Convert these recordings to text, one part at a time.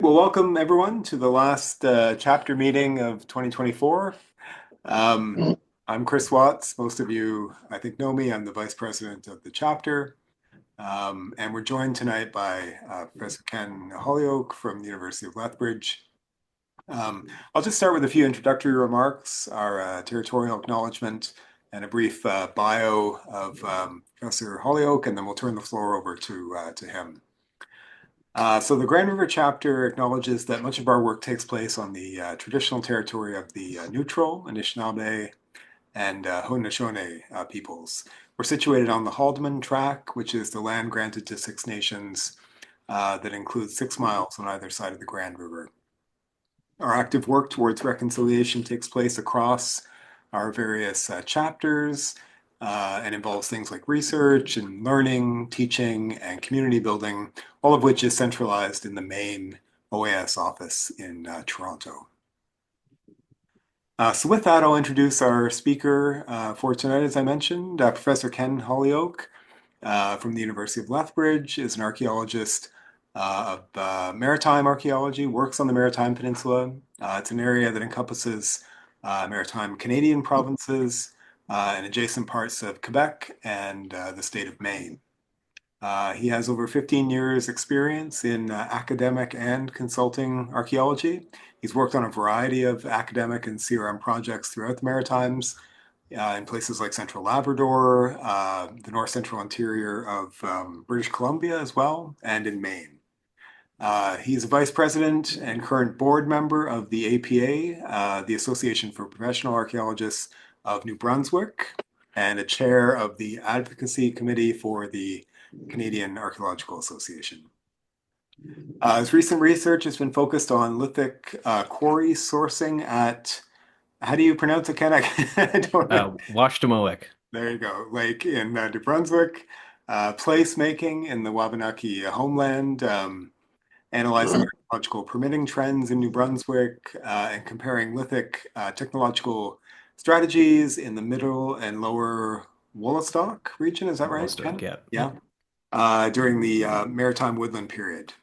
Well, welcome everyone to the last chapter meeting of 2024. Um, I'm Chris Watts. Most of you, I think, know me. I'm the vice president of the chapter. And we're joined tonight by Professor Ken Holyoke from the University of Lethbridge. I'll just start with a few introductory remarks, our territorial acknowledgement, and a brief bio of Professor Holyoke, and then we'll turn the floor over to him. So the Grand River chapter acknowledges that much of our work takes place on the traditional territory of the Neutral, Anishinaabe, and Haudenosaunee peoples. We're situated on the Haldeman Tract, which is the land granted to Six Nations that includes 6 miles on either side of the Grand River. Our active work towards reconciliation takes place across our various chapters and involves things like research and learning, teaching, and community building, all of which is centralized in the main OAS office in Toronto. So with that, I'll introduce our speaker for tonight, as I mentioned. Professor Ken Holyoke from the University of Lethbridge is an archaeologist of maritime archaeology, works on the Maritime Peninsula. It's an area that encompasses maritime Canadian provinces and adjacent parts of Quebec and the state of Maine. He has over 15 years experience in academic and consulting archaeology. He's worked on a variety of academic and CRM projects throughout the Maritimes, in places like Central Labrador, the north central interior of British Columbia as well, and in Maine. He's a vice president and current board member of the APA, the Association for Professional Archaeologists of New Brunswick, and a chair of the Advocacy Committee for the Canadian Archaeological Association. His recent research has been focused on lithic quarry sourcing at, how do you pronounce it, Ken? I don't know. Washademoak. There you go, Lake in New Brunswick, placemaking in the Wabanaki homeland, analyzing archaeological permitting trends in New Brunswick, and comparing lithic technological strategies in the middle and lower Wolastoq region. Is that right, Wolastoq, Ken? yeah. Yeah. During the Maritime Woodland period,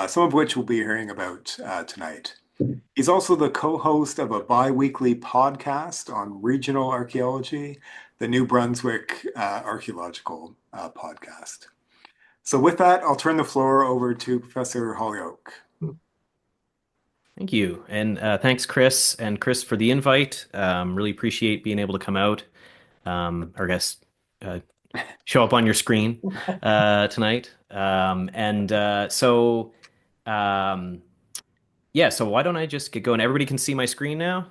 some of which we'll be hearing about tonight. He's also the co-host of a bi-weekly podcast on regional archaeology, the New Brunswick Archaeological Podcast. So with that, I'll turn the floor over to Professor Holyoke. Thank you. And thanks, Chris, and Chris for the invite. Really appreciate being able to come out, or I guess show up on your screen tonight. Um, yeah, so why don't I just get going? Everybody can see my screen now?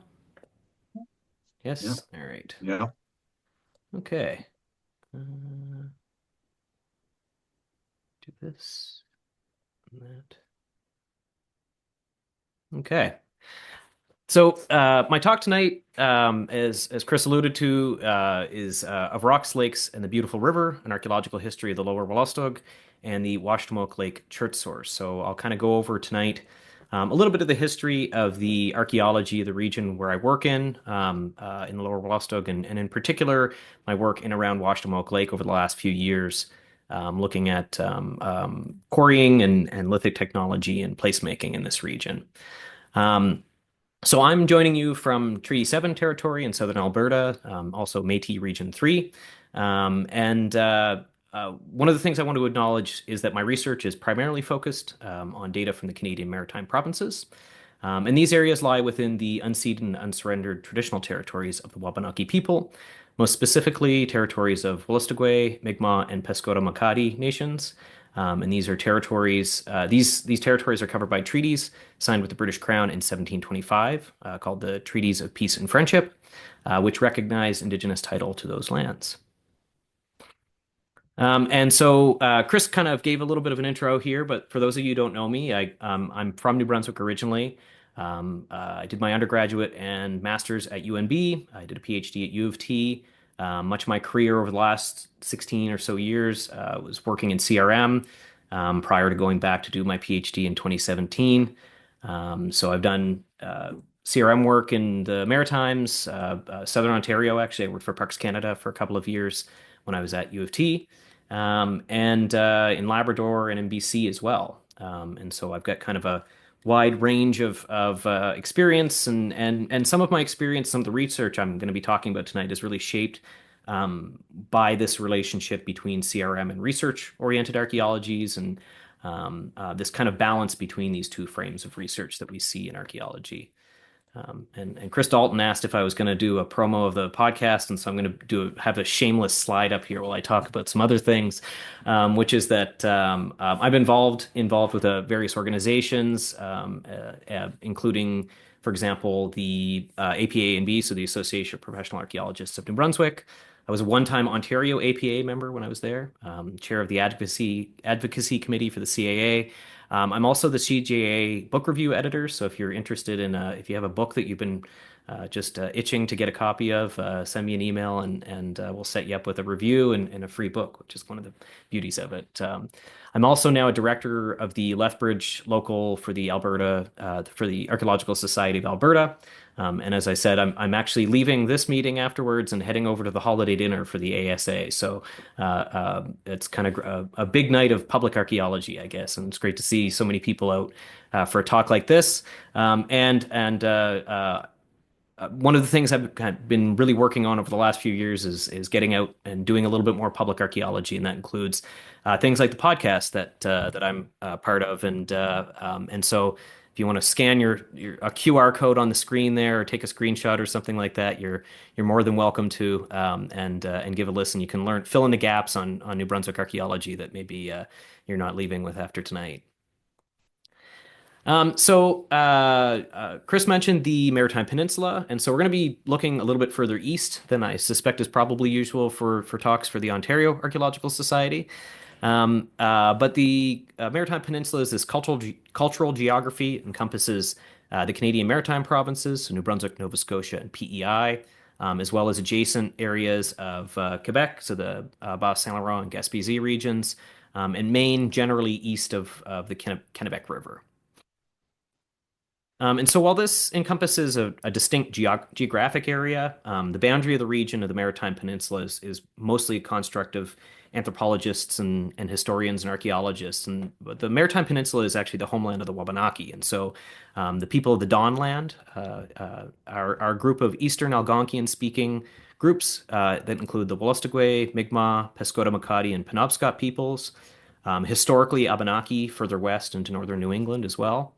Yeah. Yes? All right. Yeah. Okay. Do this and that. Okay. So my talk tonight, as Chris alluded to, is of rocks, lakes, and the beautiful river, an archaeological history of the Lower Wolastoq and the Washademoak Lake Chert source. So I'll kind of go over tonight a little bit of the history of the archaeology of the region where I work in the Lower Wolastoq, and in particular, my work in around Washademoak Lake over the last few years, looking at quarrying and lithic technology and placemaking in this region. So I'm joining you from Treaty 7 territory in southern Alberta, also Métis Region 3. One of the things I want to acknowledge is that my research is primarily focused on data from the Canadian Maritime provinces. And these areas lie within the unceded and unsurrendered traditional territories of the Wabanaki people, most specifically territories of Wolastoq, Mi'kmaq, and Pescota-Makati nations. And these are territories, these territories are covered by treaties signed with the British Crown in 1725, called the Treaties of Peace and Friendship, which recognize Indigenous title to those lands. Chris kind of gave a little bit of an intro here, but for those of you who don't know me, I'm from New Brunswick originally. I did my undergraduate and master's at UNB. I did a PhD at U of T. Much of my career over the last 16 or so years was working in CRM prior to going back to do my PhD in 2017. So I've done CRM work in the Maritimes, Southern Ontario, actually. I worked for Parks Canada for a couple of years when I was at U of T, and in Labrador and in BC as well. And so I've got kind of a wide range of experience, and some of my experience, some of the research I'm going to be talking about tonight is really shaped by this relationship between CRM and research-oriented archaeologies, and this kind of balance between these two frames of research that we see in archaeology. And Chris Dalton asked if I was going to do a promo of the podcast, and so I'm going to have a shameless slide up here while I talk about some other things, which is that I'm involved with various organizations, including, for example, the APA&B, so the Association of Professional Archaeologists of New Brunswick. I was a one-time Ontario APA member when I was there, chair of the advocacy committee for the CAA. I'm also the CJA book review editor, so if you're interested in, if you have a book that you've been just itching to get a copy of, send me an email and we'll set you up with a review and a free book, which is one of the beauties of it. I'm also now a director of the Lethbridge local for the for the Archaeological Society of Alberta. And as I said, I'm actually leaving this meeting afterwards and heading over to the holiday dinner for the ASA. So it's kind of a big night of public archaeology, I guess, and it's great to see so many people out for a talk like this. One of the things I've kind of been really working on over the last few years is getting out and doing a little bit more public archaeology, and that includes things like the podcast that I'm part of, and so if you want to scan your a QR code on the screen there, or take a screenshot or something like that, you're more than welcome to, and give a listen. You can fill in the gaps on New Brunswick archaeology that maybe you're not leaving with after tonight. Chris mentioned the Maritime Peninsula, and so we're going to be looking a little bit further east than I suspect is probably usual for talks for the Ontario Archaeological Society. But the Maritime Peninsula is this cultural geography, encompasses the Canadian Maritime provinces, so New Brunswick, Nova Scotia, and PEI, as well as adjacent areas of Quebec, so the Bas-Saint-Laurent and Gaspésie regions, and Maine, generally east of the Kennebec River. And so while this encompasses a distinct geographic area, the boundary of the region of the Maritime Peninsula is mostly a construct of anthropologists and historians and archaeologists. And the Maritime Peninsula is actually the homeland of the Wabanaki. And so the people of the Dawnland are a group of Eastern Algonquian-speaking groups that include the Wolastoq, Mi'kmaq, Pescota-Makati, and Penobscot peoples. Historically, Abenaki further west into northern New England as well.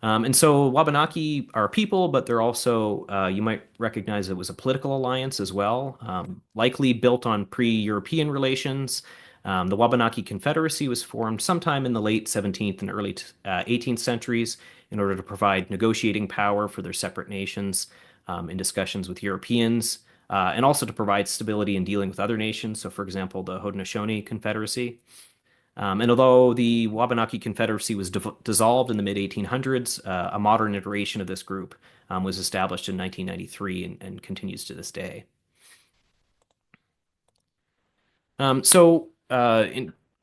And so Wabanaki are a people, but they're also, you might recognize it was a political alliance as well, likely built on pre-European relations. The Wabanaki Confederacy was formed sometime in the late 17th and early 18th centuries in order to provide negotiating power for their separate nations in discussions with Europeans, and also to provide stability in dealing with other nations. So, for example, the Haudenosaunee Confederacy. And although the Wabanaki Confederacy was dissolved in the mid-1800s, a modern iteration of this group was established in 1993 and continues to this day. In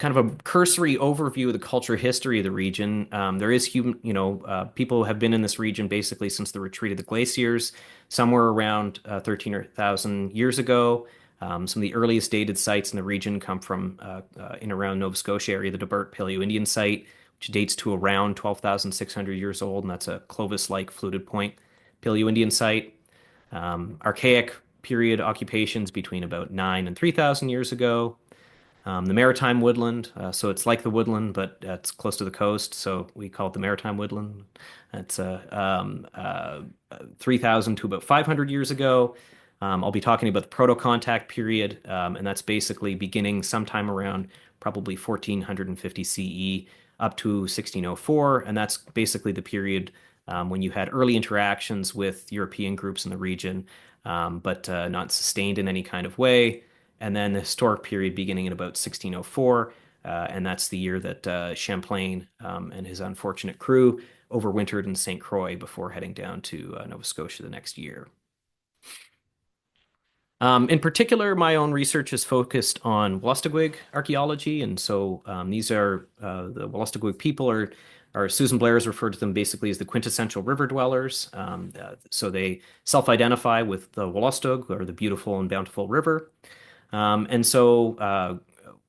kind of a cursory overview of the culture history of the region, there is people have been in this region basically since the retreat of the glaciers, somewhere around 13,000 years ago. Some of the earliest dated sites in the region come from in around Nova Scotia area, the Debert Paleo-Indian site, which dates to around 12,600 years old, and that's a Clovis-like fluted point Paleo-Indian site. Archaic period occupations between about 9 and 3,000 years ago. The Maritime Woodland, so it's like the woodland, but it's close to the coast, so we call it the Maritime Woodland. That's 3,000 to about 500 years ago. I'll be talking about the proto-contact period, and that's basically beginning sometime around probably 1450 CE up to 1604, and that's basically the period when you had early interactions with European groups in the region, but not sustained in any kind of way. And then the historic period beginning in about 1604, and that's the year that Champlain and his unfortunate crew overwintered in St. Croix before heading down to Nova Scotia the next year. In particular, my own research is focused on Wolastoq archaeology, and so these are the Wolastoq people are Susan Blair has referred to them basically as the quintessential river dwellers. So they self-identify with the Wolastoq, or the beautiful and bountiful river. And so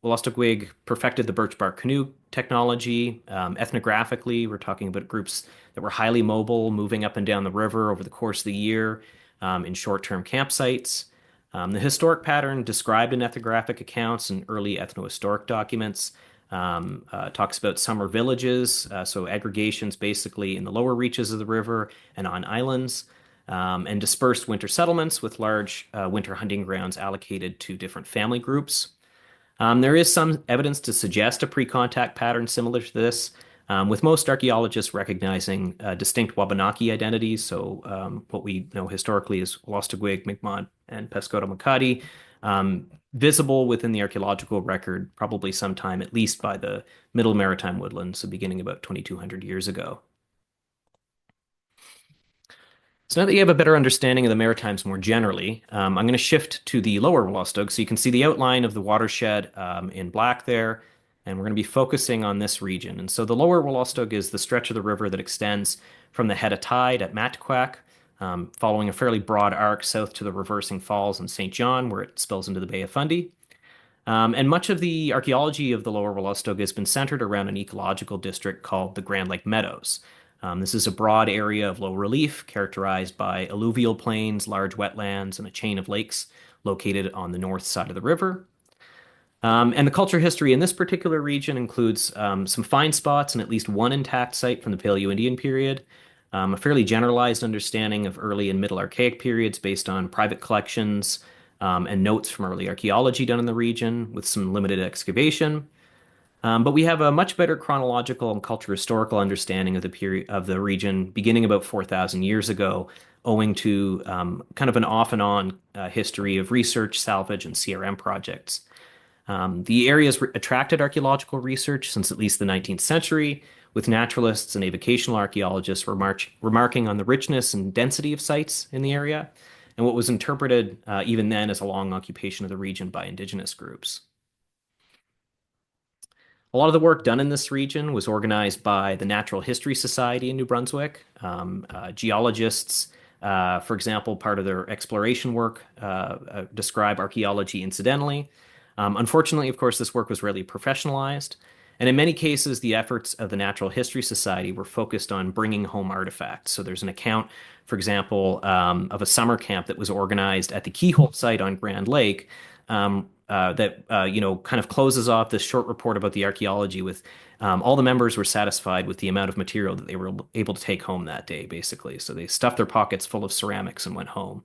Wolastoq perfected the birch bark canoe technology. Ethnographically, we're talking about groups that were highly mobile, moving up and down the river over the course of the year in short-term campsites. The historic pattern described in ethnographic accounts and early ethnohistoric documents talks about summer villages, so aggregations basically in the lower reaches of the river and on islands, and dispersed winter settlements with large winter hunting grounds allocated to different family groups. There is some evidence to suggest a pre-contact pattern similar to this, with most archaeologists recognizing distinct Wabanaki identities. So what we know historically as Wolastoq, Mi'kmaq, and Pescado-Makati, visible within the archaeological record probably sometime at least by the Middle Maritime Woodland, so beginning about 2,200 years ago. So now that you have a better understanding of the Maritimes more generally, I'm going to shift to the lower Wolastoq. So you can see the outline of the watershed in black there, and we're going to be focusing on this region. And so the lower Wolastoq is the stretch of the river that extends from the head of tide at Matquack, following a fairly broad arc south to the reversing falls in St. John, where it spills into the Bay of Fundy. And much of the archaeology of the lower Wolastoq has been centered around an ecological district called the Grand Lake Meadows. This is a broad area of low relief characterized by alluvial plains, large wetlands, and a chain of lakes located on the north side of the river. And the culture history in this particular region includes some fine spots and at least one intact site from the Paleo-Indian period, a fairly generalized understanding of early and middle archaic periods based on private collections and notes from early archaeology done in the region with some limited excavation. But we have a much better chronological and culture historical understanding of the period of the region beginning about 4,000 years ago, owing to kind of an off and on history of research, salvage, and CRM projects. The area has attracted archaeological research since at least the 19th century, with naturalists and avocational archaeologists remarking on the richness and density of sites in the area, and what was interpreted even then as a long occupation of the region by indigenous groups. A lot of the work done in this region was organized by the Natural History Society in New Brunswick. Geologists, for example, part of their exploration work describe archaeology incidentally. Unfortunately, of course, this work was rarely professionalized. And in many cases, the efforts of the Natural History Society were focused on bringing home artifacts. So there's an account, for example, of a summer camp that was organized at the Keyhole site on Grand Lake that kind of closes off this short report about the archaeology with all the members were satisfied with the amount of material that they were able to take home that day, basically. So they stuffed their pockets full of ceramics and went home.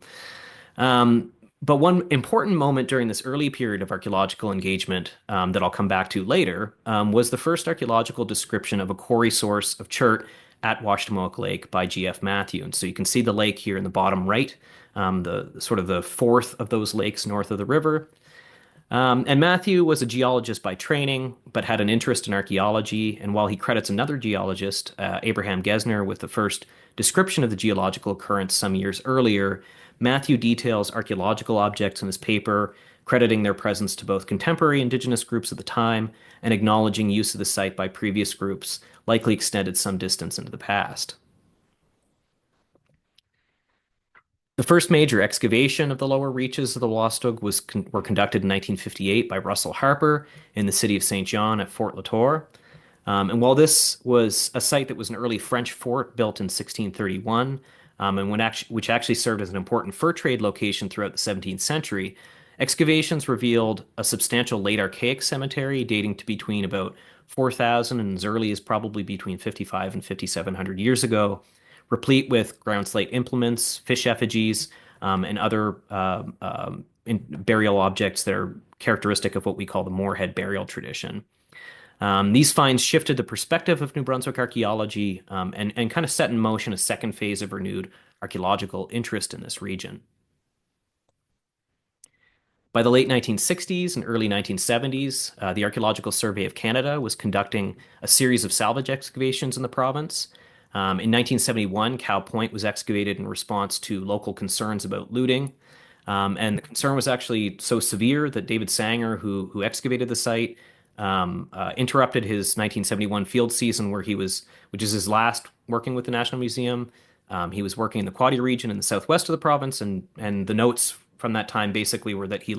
But one important moment during this early period of archaeological engagement that I'll come back to later was the first archaeological description of a quarry source of chert at Washademoak Lake by G.F. Matthew. And so you can see the lake here in the bottom right, the sort of the fourth of those lakes north of the river. And Matthew was a geologist by training, but had an interest in archaeology. And while he credits another geologist, Abraham Gesner, with the first description of the geological occurrence some years earlier, Matthew details archaeological objects in his paper, crediting their presence to both contemporary indigenous groups at the time and acknowledging use of the site by previous groups, likely extended some distance into the past. The first major excavation of the lower reaches of the Wolastoq were conducted in 1958 by Russell Harper in the city of St. John at Fort Latour. And while this was a site that was an early French fort built in 1631, which actually served as an important fur trade location throughout the 17th century, excavations revealed a substantial late archaic cemetery dating to between about 4,000 and as early as probably between 55 and 5,700 years ago, replete with ground slate implements, fish effigies, and other burial objects that are characteristic of what we call the Moorhead burial tradition. These finds shifted the perspective of New Brunswick archaeology and kind of set in motion a second phase of renewed archaeological interest in this region. By the late 1960s and early 1970s, the Archaeological Survey of Canada was conducting a series of salvage excavations in the province. In 1971, Cow Point was excavated in response to local concerns about looting. And the concern was actually so severe that David Sanger, who excavated the site, interrupted his 1971 field season which is his last working with the National Museum. He was working in the Quarry region in the southwest of the province, and the notes from that time basically were that he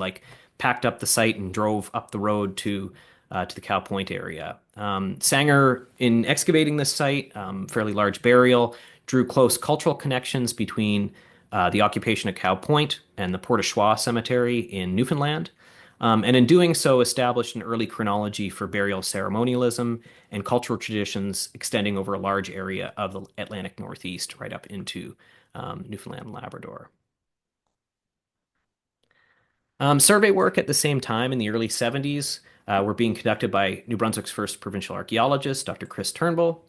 packed up the site and drove up the road to the Cow Point area. Sanger, in excavating this site, fairly large burial, drew close cultural connections between the occupation of Cow Point and the Port au Choix Cemetery in Newfoundland. And in doing so, established an early chronology for burial ceremonialism and cultural traditions extending over a large area of the Atlantic Northeast, right up into Newfoundland and Labrador. Survey work at the same time in the early 70s were being conducted by New Brunswick's first provincial archaeologist, Dr. Chris Turnbull,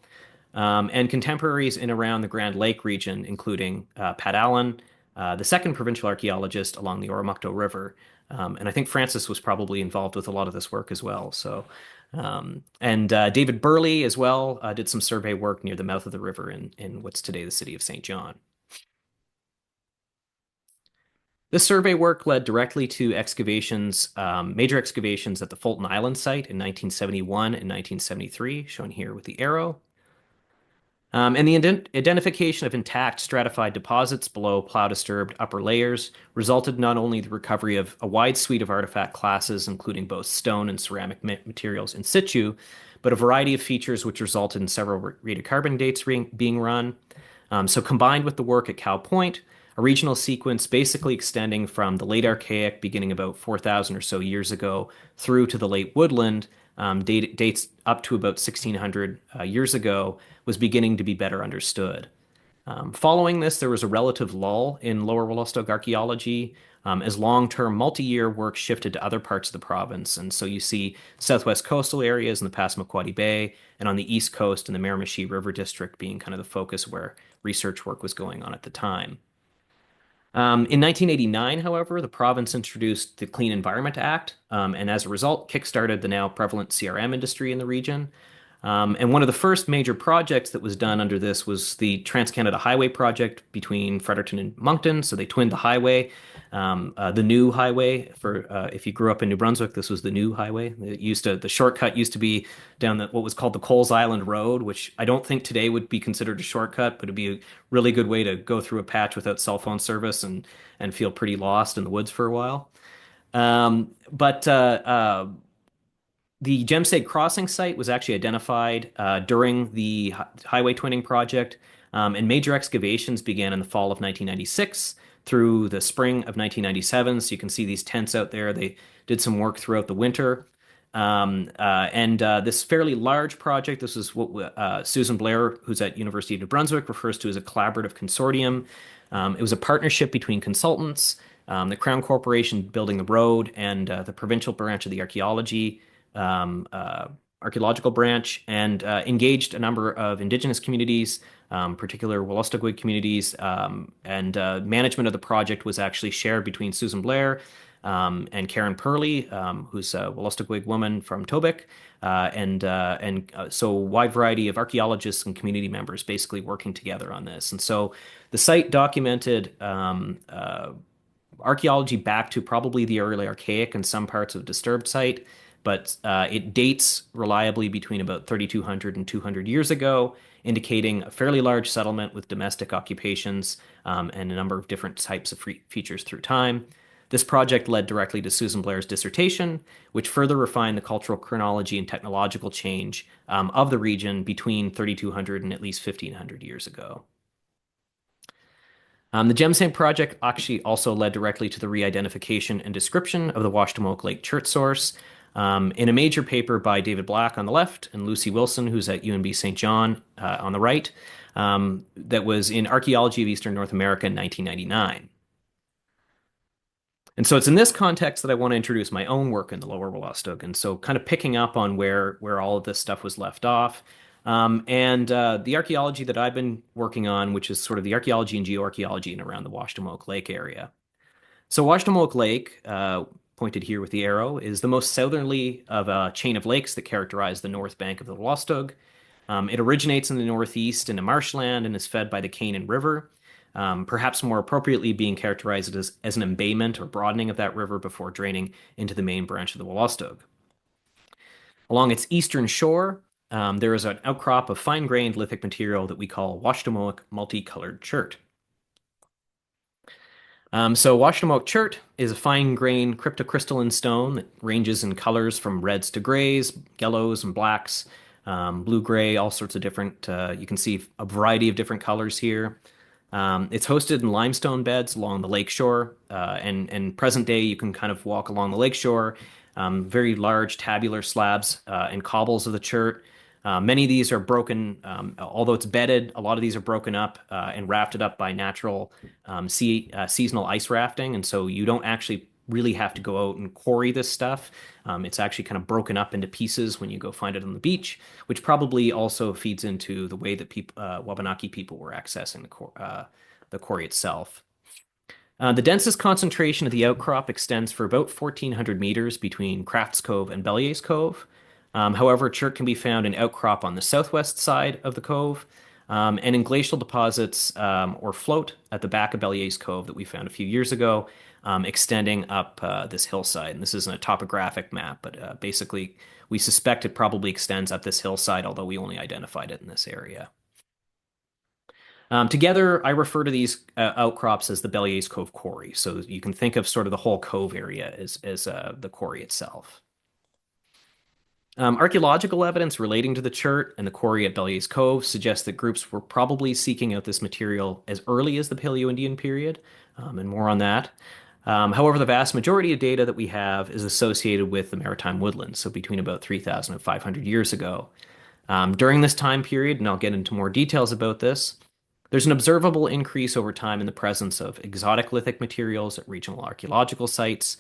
and contemporaries in around the Grand Lake region, including Pat Allen, the second provincial archaeologist along the Oromocto River. And I think Francis was probably involved with a lot of this work as well. And David Burley as well did some survey work near the mouth of the river in what's today the city of St. John. This survey work led directly to excavations, major excavations at the Fulton Island site in 1971 and 1973, shown here with the arrow. And the identification of intact stratified deposits below plow-disturbed upper layers resulted not only the recovery of a wide suite of artifact classes, including both stone and ceramic materials in situ, but a variety of features which resulted in several radiocarbon dates being run. So combined with the work at Cow Point, a regional sequence basically extending from the late Archaic, beginning about 4,000 or so years ago, through to the late Woodland, dates up to about 1,600 years ago, was beginning to be better understood. Following this, there was a relative lull in Lower Wolastoq archaeology as long-term multi-year work shifted to other parts of the province. And so you see southwest coastal areas in the Passamaquoddy Bay and on the east coast in the Miramichi River District being kind of the focus where research work was going on at the time. In 1989, however, the province introduced the Clean Environment Act, and as a result, kickstarted the now prevalent CRM industry in the region. And one of the first major projects that was done under this was the Trans-Canada Highway project between Fredericton and Moncton. So they twinned the highway, the new highway. For if you grew up in New Brunswick, this was the new highway. The shortcut used to be down what was called the Coles Island Road, which I don't think today would be considered a shortcut, but it'd be a really good way to go through a patch without cell phone service and feel pretty lost in the woods for a while. But the Gemseg Crossing site was actually identified during the highway twinning project, and major excavations began in the fall of 1996 through the spring of 1997. So you can see these tents out there. They did some work throughout the winter. This fairly large project, this is what Susan Blair, who's at University of New Brunswick, refers to as a collaborative consortium. It was a partnership between consultants, the Crown Corporation building the road, and the provincial branch of the archaeological branch, and engaged a number of Indigenous communities, particular Wolastoq communities, and management of the project was actually shared between Susan Blair and Karen Purley, who's a Wolastoq woman from Tobic, so a wide variety of archaeologists and community members basically working together on this. And so the site documented archaeology back to probably the early Archaic and some parts of disturbed site, but it dates reliably between about 3,200 and 200 years ago, indicating a fairly large settlement with domestic occupations and a number of different types of features through time. This project led directly to Susan Blair's dissertation, which further refined the cultural chronology and technological change of the region between 3,200 and at least 1,500 years ago. The Gemseg project actually also led directly to the re-identification and description of the Washademoak Lake Chert source in a major paper by David Black on the left and Lucy Wilson, who's at UNB St. John on the right, that was in Archaeology of Eastern North America in 1999. And so it's in this context that I want to introduce my own work in the Lower Wolastoq, and so kind of picking up on where all of this stuff was left off. The archaeology that I've been working on, which is sort of the archaeology and geoarchaeology in around the Washademoak Lake area. So Washademoak Lake, pointed here with the arrow, is the most southerly of a chain of lakes that characterize the north bank of the Wolastoq. It originates in the northeast in a marshland and is fed by the Canaan River, perhaps more appropriately being characterized as an embayment or broadening of that river before draining into the main branch of the Wolastoq. Along its eastern shore, there is an outcrop of fine-grained lithic material that we call Washademoak Multi-coloured Chert. So Washademoak Chert is a fine-grained cryptocrystalline stone that ranges in colors from reds to grays, yellows and blacks, blue-gray, all sorts of different. You can see a variety of different colors here. It's hosted in limestone beds along the lakeshore, and present day you can kind of walk along the lakeshore. Very large tabular slabs and cobbles of the chert. Many of these are broken, although it's bedded. A lot of these are broken up and rafted up by natural seasonal ice rafting, and so you don't actually really have to go out and quarry this stuff. It's actually kind of broken up into pieces when you go find it on the beach, which probably also feeds into the way that Wabanaki people were accessing the quarry itself. The densest concentration of the outcrop extends for about 1,400 meters between Crafts Cove and Belyeas Cove. However, chert can be found in outcrop on the southwest side of the cove, and in glacial deposits or float at the back of Belyeas Cove that we found a few years ago, extending up this hillside. And this isn't a topographic map, but basically we suspect it probably extends up this hillside, although we only identified it in this area. Together, I refer to these outcrops as the Belyeas Cove Quarry. So you can think of sort of the whole cove area as the quarry itself. Archaeological evidence relating to the chert and the quarry at Belyeas Cove suggests that groups were probably seeking out this material as early as the Paleo-Indian period, and more on that. However, the vast majority of data that we have is associated with the Maritime Woodland, so between about 3,000 and 500 years ago. During this time period, and I'll get into more details about this, there's an observable increase over time in the presence of exotic lithic materials at regional archaeological sites,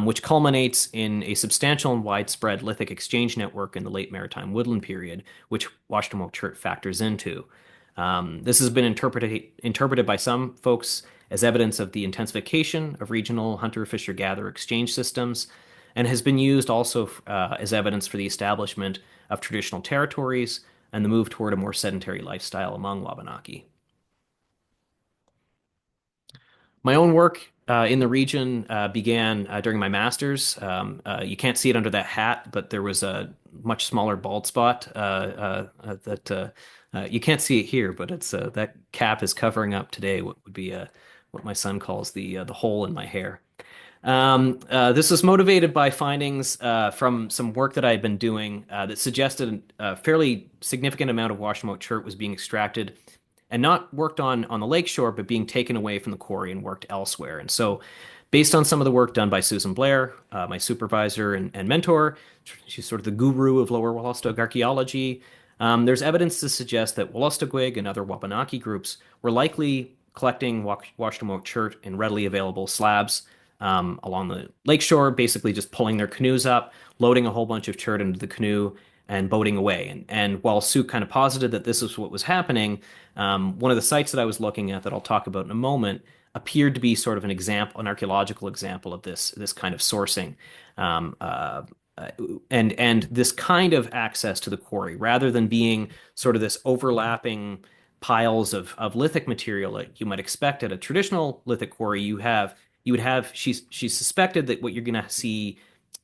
which culminates in a substantial and widespread lithic exchange network in the late Maritime Woodland period, which Washademoak Chert factors into. This has been interpreted by some folks as evidence of the intensification of regional hunter-fisher-gatherer exchange systems, and has been used also as evidence for the establishment of traditional territories and the move toward a more sedentary lifestyle among Wabanaki. My own work in the region began during my master's. You can't see it under that hat, but there was a much smaller bald spot that you can't see it here, but it's that cap is covering up today what would be what my son calls the hole in my hair. This was motivated by findings from some work that I had been doing that suggested a fairly significant amount of Washademoak chert was being extracted and not worked on the lakeshore, but being taken away from the quarry and worked elsewhere. And so, based on some of the work done by Susan Blair, my supervisor and mentor, she's sort of the guru of Lower Wolastoq archaeology, there's evidence to suggest that Wolastoqwig and other Wabanaki groups were likely collecting Washademoak chert in readily available slabs along the lakeshore, basically just pulling their canoes up, loading a whole bunch of chert into the canoe, and boating away. And while Sue kind of posited that this is what was happening, one of the sites that I was looking at that I'll talk about in a moment appeared to be sort of an example, an archaeological example of this kind of sourcing. And this kind of access to the quarry, rather than being sort of this overlapping piles of lithic material that you might expect at a traditional lithic quarry, you would have she suspected that what you're going to see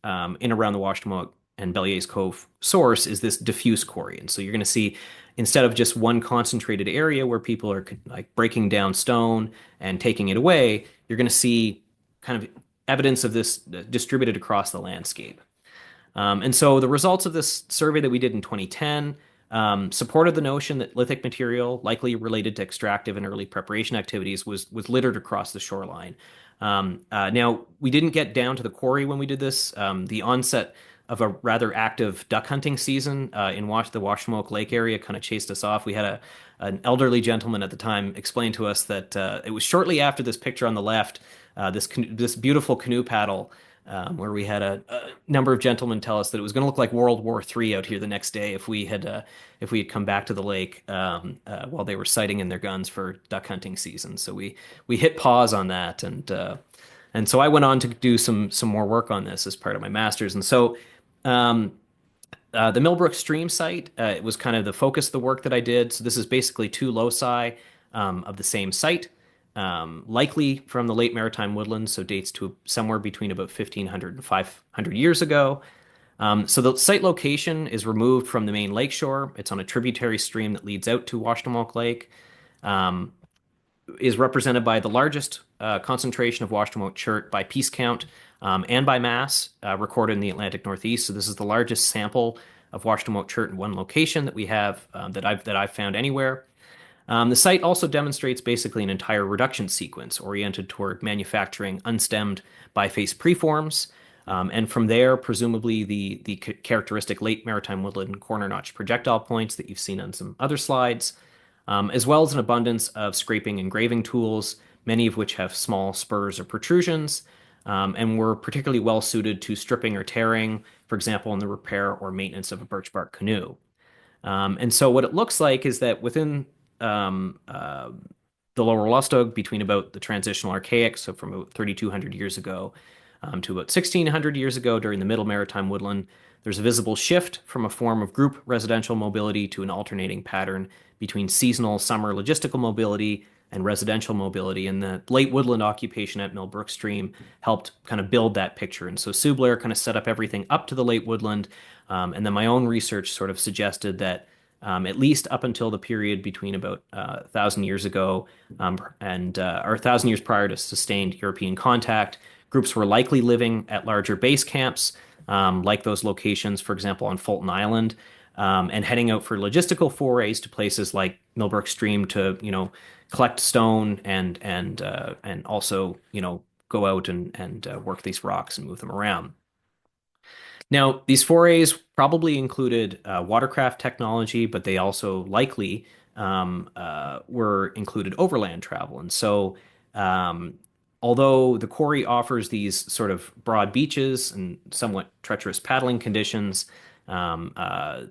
in around the Washademoak and Belyeas Cove source is this diffuse quarry. And so you're going to see, instead of just one concentrated area where people are like breaking down stone and taking it away, you're going to see kind of evidence of this distributed across the landscape. And so the results of this survey that we did in 2010 supported the notion that lithic material, likely related to extractive and early preparation activities, was littered across the shoreline. Now, we didn't get down to the quarry when we did this. The onset of a rather active duck hunting season in the Washademoak Lake area kind of chased us off. We had an elderly gentleman at the time explain to us that it was shortly after this picture on the left, this beautiful canoe paddle, where we had a number of gentlemen tell us that it was going to look like World War III out here the next day if we had come back to the lake while they were sighting in their guns for duck hunting season. So we hit pause on that, and so I went on to do some more work on this as part of my master's. And so the Millbrook Stream site, it was kind of the focus of the work that I did. So this is basically two loci of the same site, likely from the late Maritime Woodland, so dates to somewhere between about 1,500 and 500 years ago. So the site location is removed from the main lakeshore. It's on a tributary stream that leads out to Washademoak Lake. is represented by the largest concentration of Washademoak Chert by piece count and by mass recorded in the Atlantic Northeast. So this is the largest sample of Washademoak Chert in one location that we have that I've found anywhere. The site also demonstrates basically an entire reduction sequence oriented toward manufacturing unstemmed biface preforms. And from there, presumably the characteristic late maritime woodland corner notch projectile points that you've seen on some other slides, as well as an abundance of scraping and graving tools, many of which have small spurs or protrusions, and were particularly well suited to stripping or tearing, for example, in the repair or maintenance of a birch bark canoe. And so what it looks like is that within the lower Wolastoq, between about the transitional Archaic, so from about 3,200 years ago to about 1,600 years ago during the Middle Maritime Woodland, there's a visible shift from a form of group residential mobility to an alternating pattern between seasonal summer logistical mobility and residential mobility. And the late woodland occupation at Millbrook Stream helped kind of build that picture. And so Sue Blair kind of set up everything up to the late woodland. And then my own research sort of suggested that at least up until the period between about 1,000 years ago and or 1,000 years prior to sustained European contact, groups were likely living at larger base camps, like those locations, for example, on Fulton Island, and heading out for logistical forays to places like Millbrook Stream to, collect stone and also, go out and work these rocks and move them around. Now, these forays probably included watercraft technology, but they also likely were included overland travel. And so, although the Quarry offers these sort of broad beaches and somewhat treacherous paddling conditions,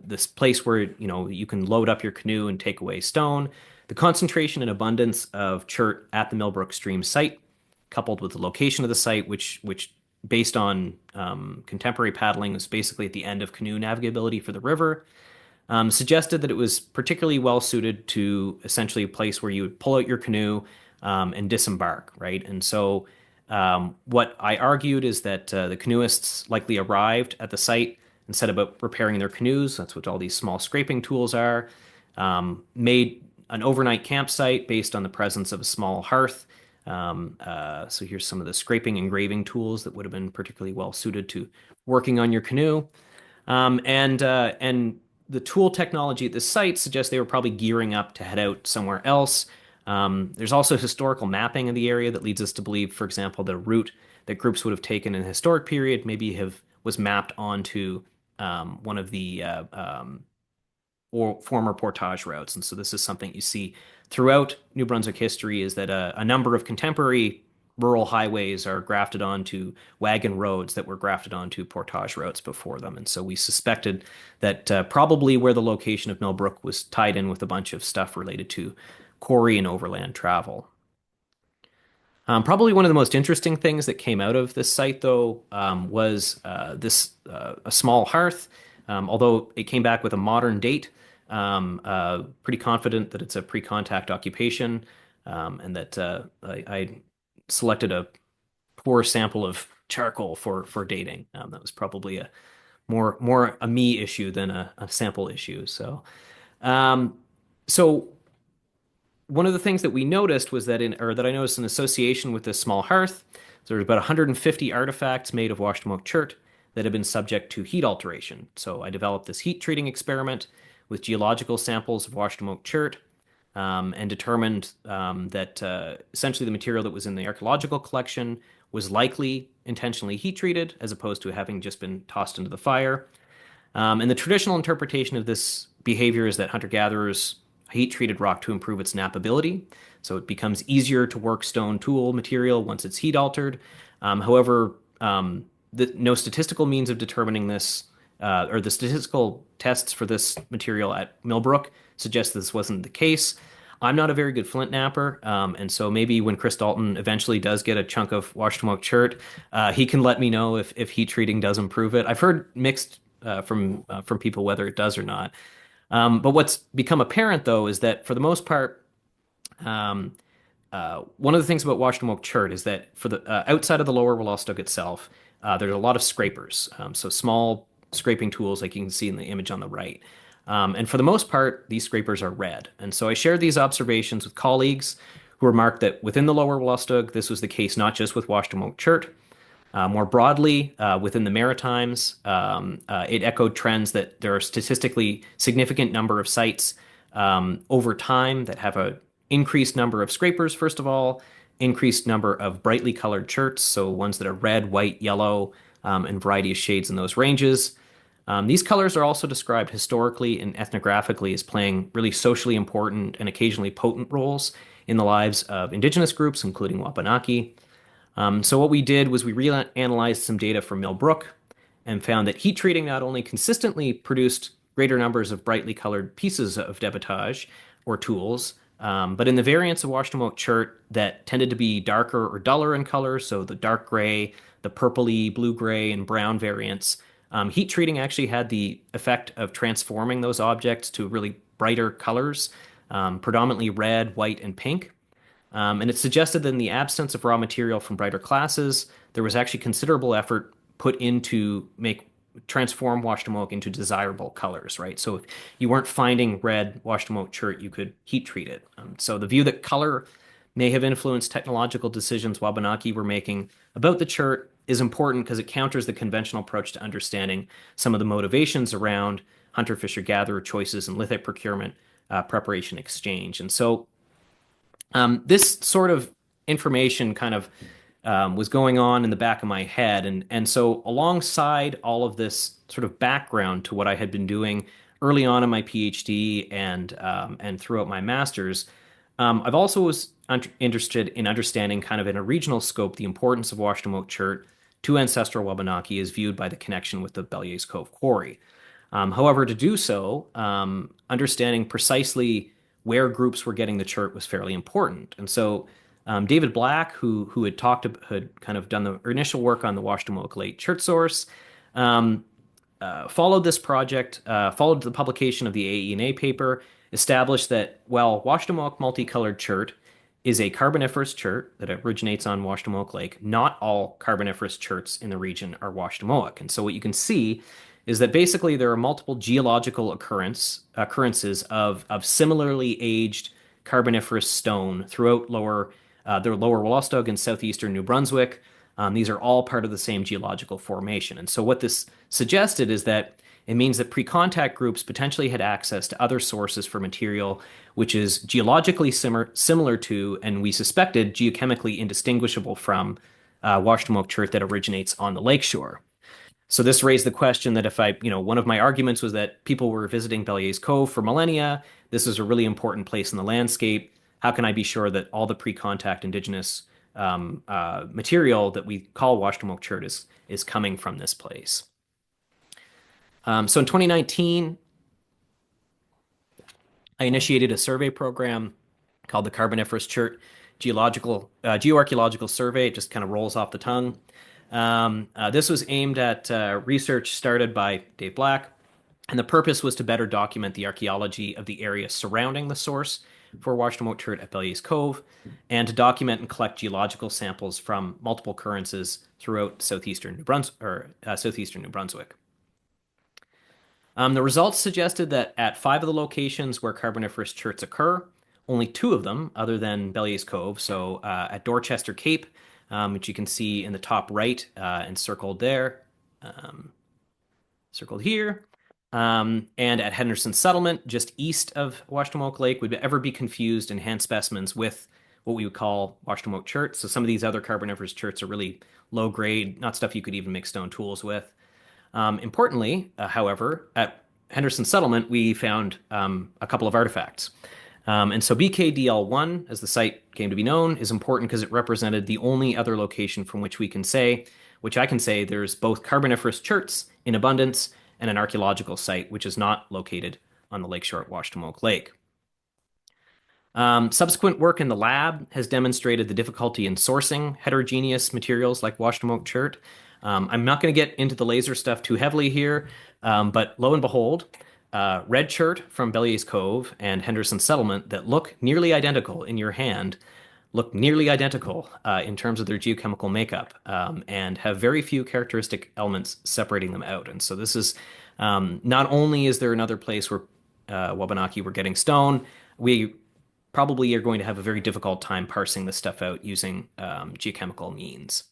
this place where you can load up your canoe and take away stone, the concentration and abundance of chert at the Millbrook Stream site, coupled with the location of the site, which based on contemporary paddling, was basically at the end of canoe navigability for the river, suggested that it was particularly well suited to essentially a place where you would pull out your canoe and disembark, right? And so what I argued is that the canoeists likely arrived at the site and set about repairing their canoes. That's what all these small scraping tools are. Made an overnight campsite based on the presence of a small hearth. So here's some of the scraping and graving tools that would have been particularly well suited to working on your canoe. And the tool technology at this site suggests they were probably gearing up to head out somewhere else. There's also historical mapping in the area that leads us to believe, for example, the route that groups would have taken in the historic period was mapped onto one of the or former portage routes. And so this is something you see throughout New Brunswick history, is that a number of contemporary rural highways are grafted onto wagon roads that were grafted onto portage routes before them. And so we suspected that probably where the location of Millbrook was tied in with a bunch of stuff related to quarry and overland travel. Probably one of the most interesting things that came out of this site, though, was a small hearth. Although it came back with a modern date, pretty confident that it's a pre-contact occupation, and that I selected a poor sample of charcoal for dating. That was probably a more a me issue than a sample issue. So one of the things that we noticed was that that I noticed in association with this small hearth, so there's about 150 artifacts made of Washademoak Chert that have been subject to heat alteration. So I developed this heat treating experiment with geological samples of Washademoak Chert, and determined that essentially the material that was in the archaeological collection was likely intentionally heat treated as opposed to having just been tossed into the fire. And the traditional interpretation of this behavior is that hunter-gatherers heat-treated rock to improve its knappability, so it becomes easier to work stone tool material once it's heat altered. However, no statistical means of determining this, or the statistical tests for this material at Millbrook suggest this wasn't the case. I'm not a very good flint napper, and so maybe when Chris Dalton eventually does get a chunk of Washademoak Chert, he can let me know if heat treating does improve it. I've heard mixed from people whether it does or not. But what's become apparent, though, is that for the most part, one of the things about Washademoak Chert is that for the outside of the lower Wolastoq itself, there's a lot of scrapers, so small scraping tools like you can see in the image on the right. And for the most part, these scrapers are red. And so I shared these observations with colleagues who remarked that within the lower Wolastoq, this was the case not just with Washademoak Chert. More broadly, within the Maritimes, it echoed trends that there are statistically significant number of sites over time that have a increased number of scrapers, first of all, increased number of brightly colored cherts, so ones that are red, white, yellow, and variety of shades in those ranges. These colors are also described historically and ethnographically as playing really socially important and occasionally potent roles in the lives of indigenous groups, including Wabanaki. So what we did was we reanalyzed some data from Millbrook and found that heat treating not only consistently produced greater numbers of brightly colored pieces of debitage or tools, but in the variants of Washademoak Chert that tended to be darker or duller in color, so the dark gray, the purpley, blue-gray, and brown variants, heat treating actually had the effect of transforming those objects to really brighter colors, predominantly red, white, and pink. And it suggested that in the absence of raw material from brighter classes, there was actually considerable effort put into transform Washademoak into desirable colors, right? So if you weren't finding red Washademoak Chert, you could heat treat it. So the view that color may have influenced technological decisions Wabanaki were making about the chert is important because it counters the conventional approach to understanding some of the motivations around hunter-fisher-gatherer choices and lithic procurement, preparation, exchange. And so this sort of information kind of was going on in the back of my head. And so alongside all of this sort of background to what I had been doing early on in my PhD and throughout my master's, I've also was interested in understanding kind of in a regional scope the importance of Washademoak Chert to ancestral Wabanaki as viewed by the connection with the Belyeas Cove Quarry. However, to do so, understanding precisely where groups were getting the chert was fairly important. And so David Black, who had kind of done the initial work on the Washademoak Lake chert source, followed this project, followed the publication of the AE&A paper, established that, well, Washademoak Multi-coloured Chert is a carboniferous chert that originates on Washademoak Lake. Not all carboniferous cherts in the region are Washademoak. And so what you can see is that basically there are multiple geological occurrences of similarly aged carboniferous stone throughout the lower Wolastoq and southeastern New Brunswick. These are all part of the same geological formation. And so what this suggested is that it means that pre-contact groups potentially had access to other sources for material which is geologically similar to, and we suspected, geochemically indistinguishable from Washademoak Chert that originates on the lakeshore. So this raised the question that one of my arguments was that people were visiting Belyeas Cove for millennia. This is a really important place in the landscape. How can I be sure that all the pre-contact indigenous material that we call Washademoak Chert is coming from this place? So in 2019, I initiated a survey program called the Carboniferous Chert Geoarchaeological Survey. It just kind of rolls off the tongue. This was aimed at research started by Dave Black, and the purpose was to better document the archaeology of the area surrounding the source for Washademoak Chert at Belyeas Cove, and to document and collect geological samples from multiple occurrences throughout southeastern New Brunswick. The results suggested that at 5 of the locations where carboniferous cherts occur, only 2 of them, other than Belyeas Cove, so at Dorchester Cape, which you can see in the top right and circled there, circled here, and at Henderson Settlement, just east of Washademoak Lake, would ever be confused in hand specimens with what we would call Washademoak Chert. So some of these other carboniferous cherts are really low grade, not stuff you could even make stone tools with. Importantly, however, at Henderson Settlement, we found a couple of artifacts. And so BKDL1, as the site came to be known, is important because it represented the only other location from which I can say there's both carboniferous cherts in abundance and an archaeological site, which is not located on the lakeshore at Washademoak Lake. Subsequent work in the lab has demonstrated the difficulty in sourcing heterogeneous materials like Washademoak Chert. I'm not going to get into the laser stuff too heavily here, but lo and behold, red chert from Belyeas Cove and Henderson Settlement that look nearly identical in your hand look nearly identical in terms of their geochemical makeup and have very few characteristic elements separating them out. And so this is not only is there another place where Wabanaki were getting stone, we probably you're going to have a very difficult time parsing this stuff out using geochemical means.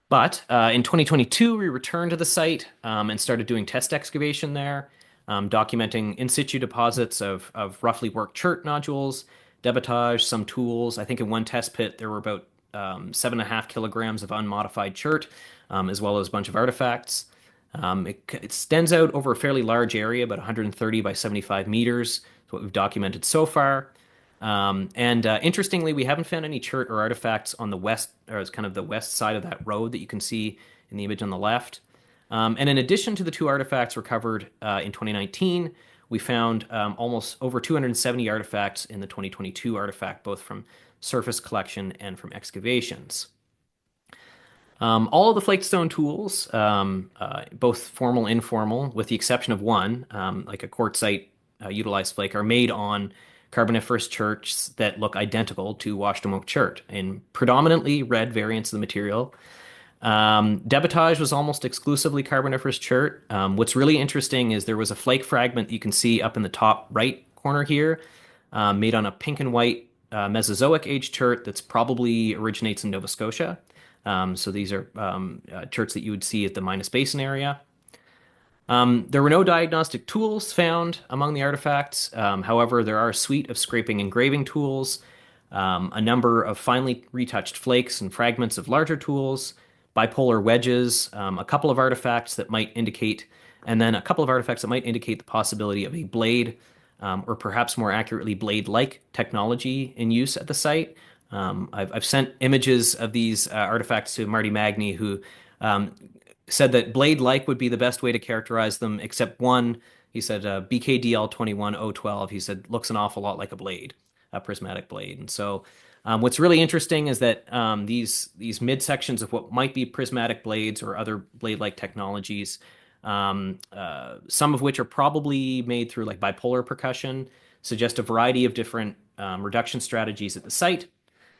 But in 2022, we returned to the site and started doing test excavation there, documenting in situ deposits of roughly worked chert nodules, debitage, some tools. I think in one test pit, there were about 7.5 kilograms of unmodified chert, as well as a bunch of artifacts. It extends out over a fairly large area, about 130 by 75 meters. That's what we've documented so far. Interestingly, we haven't found any chert or artifacts on the west, or it's kind of the west side of that road that you can see in the image on the left. And in addition to the 2 artifacts recovered in 2019, we found almost over 270 artifacts in the 2022 artifact, both from surface collection and from excavations. All of the flake stone tools, both formal and informal, with the exception of one, like a quartzite utilized flake, are made on Carboniferous cherts that look identical to Washademoak chert in predominantly red variants of the material. Debitage was almost exclusively Carboniferous chert. What's really interesting is there was a flake fragment you can see up in the top right corner here, made on a pink and white Mesozoic age chert that's probably originates in Nova Scotia. So these are cherts that you would see at the Minas Basin area. There were no diagnostic tools found among the artifacts. However, there are a suite of scraping and graving tools, a number of finely retouched flakes and fragments of larger tools, bipolar wedges, a couple of artifacts that might indicate, and then a couple of artifacts that might indicate the possibility of a blade, or perhaps more accurately, blade-like technology in use at the site. I've sent images of these artifacts to Marty Magny, who said that blade-like would be the best way to characterize them, except one, he said, BKDL 21012, he said, looks an awful lot like a blade, a prismatic blade. And so what's really interesting is that these midsections of what might be prismatic blades or other blade-like technologies, some of which are probably made through like bipolar percussion, suggest a variety of different reduction strategies at the site.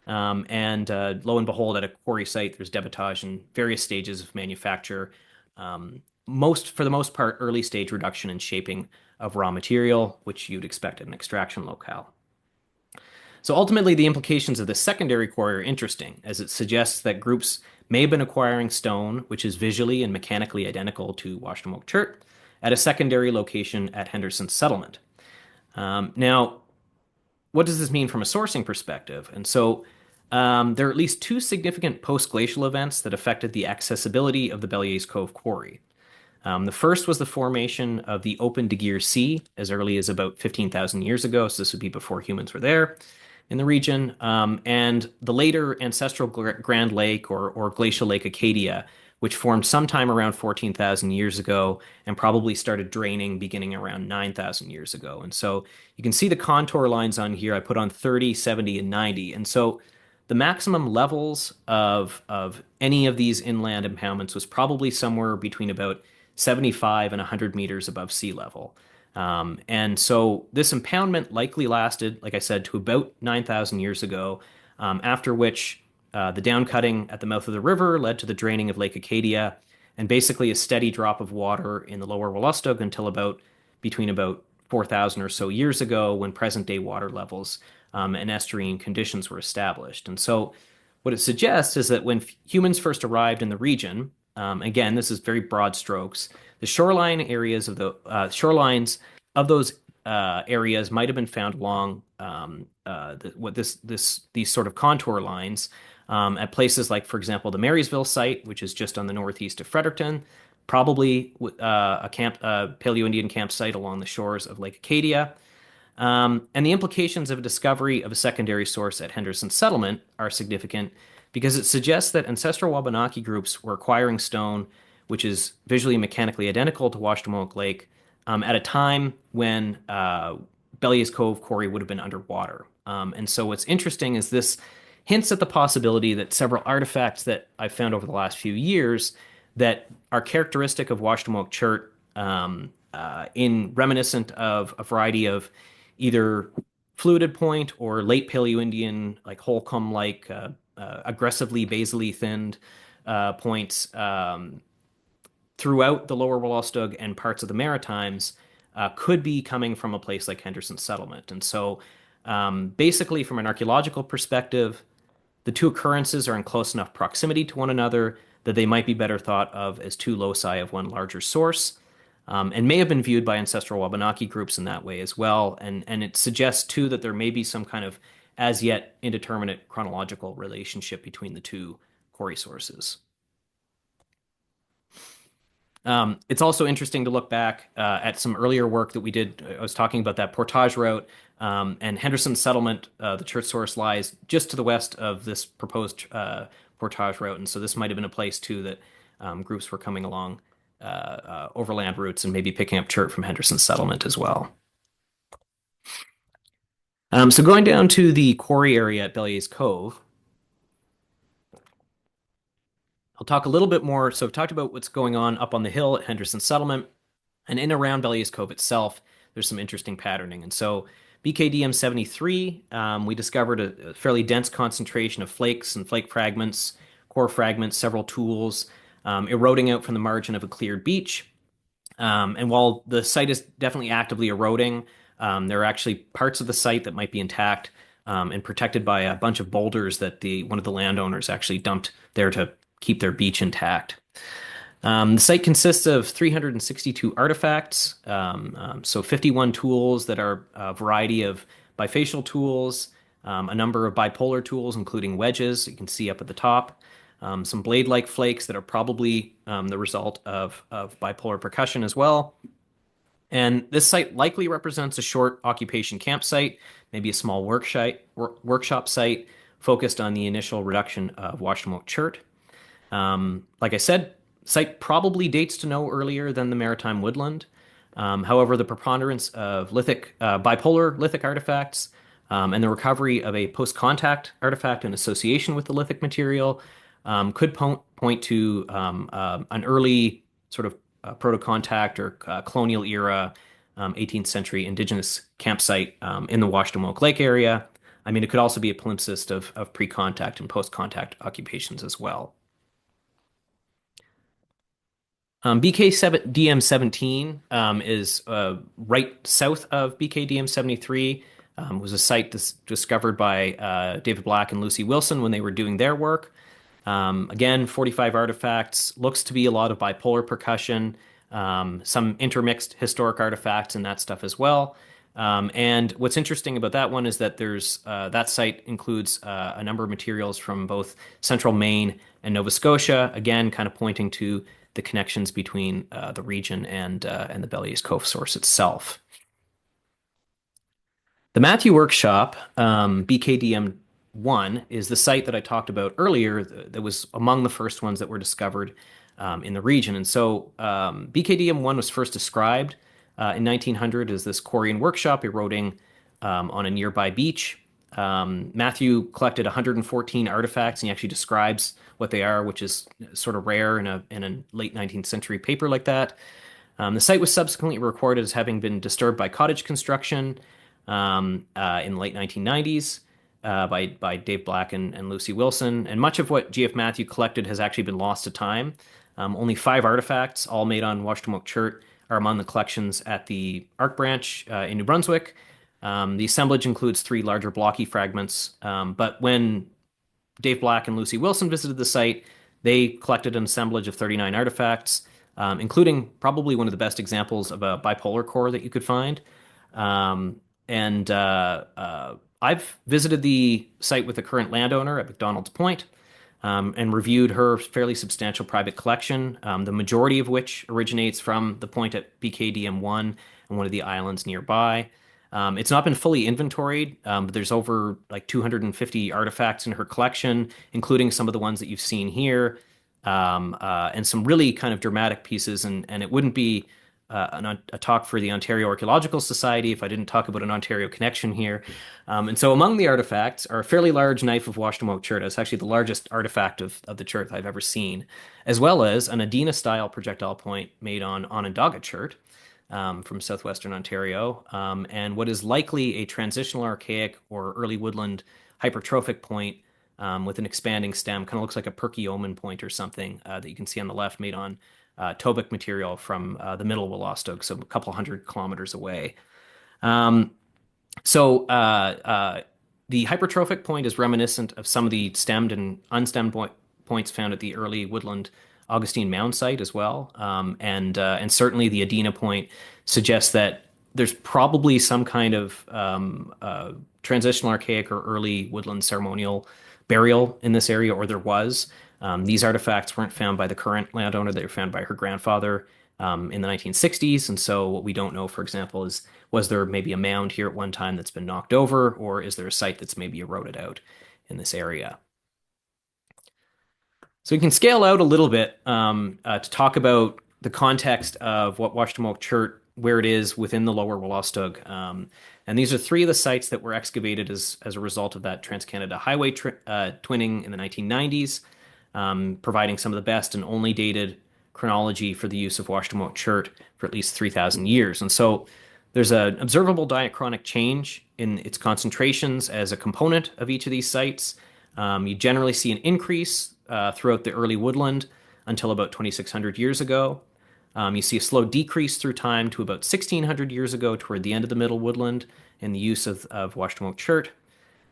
Lo and behold, at a quarry site, there's debitage in various stages of manufacture. For the most part, early stage reduction and shaping of raw material, which you'd expect at an extraction locale. So ultimately, the implications of this secondary quarry are interesting, as it suggests that groups may have been acquiring stone, which is visually and mechanically identical to Washademoak chert, at a secondary location at Henderson's settlement. Now, what does this mean from a sourcing perspective? And so there are at least 2 significant post-glacial events that affected the accessibility of the Belyeas Cove quarry. The first was the formation of the open De Geer Sea as early as about 15,000 years ago, so this would be before humans were there in the region, and the later Ancestral Grand Lake or Glacial Lake Acadia, which formed sometime around 14,000 years ago and probably started draining beginning around 9,000 years ago. And so you can see the contour lines on here. I put on 30, 70, and 90. And so the maximum levels of any of these inland impoundments was probably somewhere between about 75 and 100 meters above sea level. And so this impoundment likely lasted, like I said, to about 9,000 years ago, after which the downcutting at the mouth of the river led to the draining of Lake Acadia and basically a steady drop of water in the lower Wolastoq until between about 4,000 or so years ago when present-day water levels and estuarine conditions were established. And so what it suggests is that when humans first arrived in the region, again, this is very broad strokes, the shoreline areas of the shorelines of those areas might have been found along these sort of contour lines at places like, for example, the Marysville site, which is just on the northeast of Fredericton, probably a Paleo-Indian campsite along the shores of Lake Acadia. And the implications of a discovery of a secondary source at Henderson Settlement are significant because it suggests that ancestral Wabanaki groups were acquiring stone, which is visually and mechanically identical to Washademoak Lake, at a time when Belyeas Cove quarry would have been underwater. And so what's interesting is this hints at the possibility that several artifacts that I've found over the last few years that are characteristic of Washademoak chert, in reminiscent of a variety of either fluted point or late Paleo-Indian, like Holcomb-like, aggressively basally thinned points throughout the lower Wolastoq and parts of the Maritimes, could be coming from a place like Henderson Settlement. And so basically, from an archaeological perspective, the two occurrences are in close enough proximity to one another that they might be better thought of as two loci of one larger source, and may have been viewed by ancestral Wabanaki groups in that way as well. And it suggests, too, that there may be some kind of as yet indeterminate chronological relationship between the two quarry sources. It's also interesting to look back at some earlier work that we did. I was talking about that portage route, and Henderson Settlement, the church source lies just to the west of this proposed portage route. And so this might have been a place too that groups were coming along overland routes and maybe picking up chert from Henderson Settlement as well. So going down to the quarry area at Belyeas Cove, I'll talk a little bit more. So I've talked about what's going on up on the hill at Henderson Settlement, and in around Belyeas Cove itself, there's some interesting patterning. And so BKDM 73, we discovered a fairly dense concentration of flakes and flake fragments, core fragments, several tools, eroding out from the margin of a cleared beach. And while the site is definitely actively eroding, there are actually parts of the site that might be intact and protected by a bunch of boulders that one of the landowners actually dumped there to keep their beach intact. The site consists of 362 artifacts, so 51 tools that are a variety of bifacial tools, a number of bipolar tools, including wedges, you can see up at the top, some blade-like flakes that are probably the result of bipolar percussion as well. And this site likely represents a short occupation campsite, maybe a small workshop site focused on the initial reduction of Washademoak Chert. Like I said, site probably dates to no earlier than the Maritime Woodland. However, the preponderance of bipolar lithic artifacts and the recovery of a post-contact artifact in association with the lithic material could point to an early sort of proto-contact or colonial era 18th century indigenous campsite in the Washademoak Lake area. I mean, it could also be a palimpsest of pre-contact and post-contact occupations as well. BKDM 17 is right south of BKDM 73. Was a site discovered by David Black and Lucy Wilson when they were doing their work. Again, 45 artifacts, looks to be a lot of bipolar percussion, some intermixed historic artifacts and that stuff as well. And what's interesting about that one is that that site includes a number of materials from both central Maine and Nova Scotia, again, kind of pointing to the connections between the region and the Belyeas Cove source itself. The Matthew Workshop, BKDM 1, is the site that I talked about earlier that was among the first ones that were discovered in the region. And so BKDM 1 was first described in 1900 as this quarry and workshop eroding on a nearby beach. Matthew collected 114 artifacts, and he actually describes what they are, which is sort of rare in a late 19th century paper like that. The site was subsequently recorded as having been disturbed by cottage construction in the late 1990s by Dave Black and Lucy Wilson. And much of what G.F. Matthew collected has actually been lost to time. Only 5 artifacts, all made on Washademoak Chert, are among the collections at the Arc Branch in New Brunswick. The assemblage includes 3 larger blocky fragments, but when Dave Black and Lucy Wilson visited the site, they collected an assemblage of 39 artifacts, including probably one of the best examples of a bipolar core that you could find. I've visited the site with the current landowner at McDonald's Point and reviewed her fairly substantial private collection, the majority of which originates from the point at BKDM 1 and one of the islands nearby. It's not been fully inventoried, but there's over like 250 artifacts in her collection, including some of the ones that you've seen here, and some really kind of dramatic pieces. And it wouldn't be a talk for the Ontario Archaeological Society if I didn't talk about an Ontario connection here. And so among the artifacts are a fairly large knife of Washademoak Chert. It's actually the largest artifact of the Chert I've ever seen, as well as an Adena-style projectile point made on Onondaga Chert. From southwestern Ontario, and what is likely a transitional archaic or early woodland hypertrophic point with an expanding stem, kind of looks like a Perkiomen point or something that you can see on the left, made on Tobic material from the middle Wolastoq, so a couple hundred kilometers away. Um, so the hypertrophic point is reminiscent of some of the stemmed and unstemmed points found at the early woodland Augustine Mound site as well. And certainly the Adena point suggests that there's probably some kind of transitional archaic or early woodland ceremonial burial in this area, or there was. These artifacts weren't found by the current landowner, they were found by her grandfather in the 1960s. And so what we don't know, for example, is was there maybe a mound here at one time that's been knocked over, or is there a site that's maybe eroded out in this area? So we can scale out a little bit to talk about the context of what Washademoak Chert, where it is within the lower Wolastoq. And these are three of the sites that were excavated as a result of that Trans-Canada Highway twinning in the 1990s, providing some of the best and only dated chronology for the use of Washademoak Chert for at least 3,000 years. And so there's an observable diachronic change in its concentrations as a component of each of these sites. You generally see an increase throughout the early woodland until about 2,600 years ago. You see a slow decrease through time to about 1,600 years ago toward the end of the middle woodland in the use of Washademoak Chert.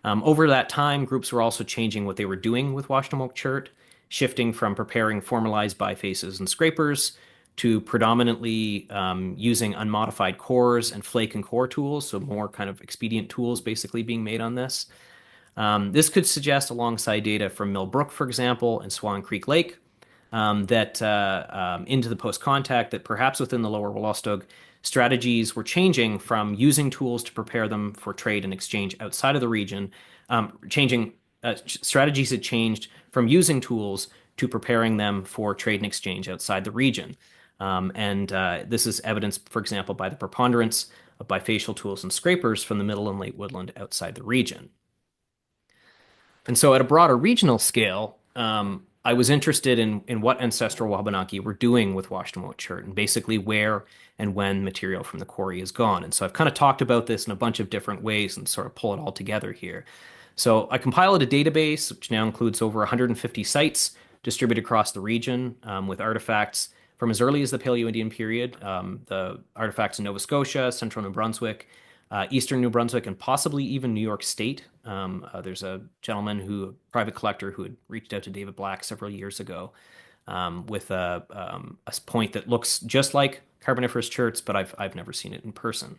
Over that time, groups were also changing what they were doing with Washademoak Chert, shifting from preparing formalized bifaces and scrapers to predominantly using unmodified cores and flake and core tools, so more kind of expedient tools basically being made on this. This could suggest, alongside data from Mill Brook, for example, and Swan Creek Lake, that into the post-contact, that perhaps within the lower Wolastoq, strategies were changing from using tools to prepare them for trade and exchange outside of the region. Strategies had changed from using tools to preparing them for trade and exchange outside the region. This is evidenced, for example, by the preponderance of bifacial tools and scrapers from the middle and late woodland outside the region. And so at a broader regional scale, I was interested in what Ancestral Wabanaki were doing with Washademoak Chert and basically where and when material from the quarry is gone. And so I've kind of talked about this in a bunch of different ways and sort of pull it all together here. So I compiled a database, which now includes over 150 sites distributed across the region with artifacts from as early as the Paleo-Indian period, the artifacts in Nova Scotia, central New Brunswick, eastern New Brunswick, and possibly even New York State. There's a gentleman, private collector, who had reached out to David Black several years ago with a point that looks just like Carboniferous cherts, but I've never seen it in person.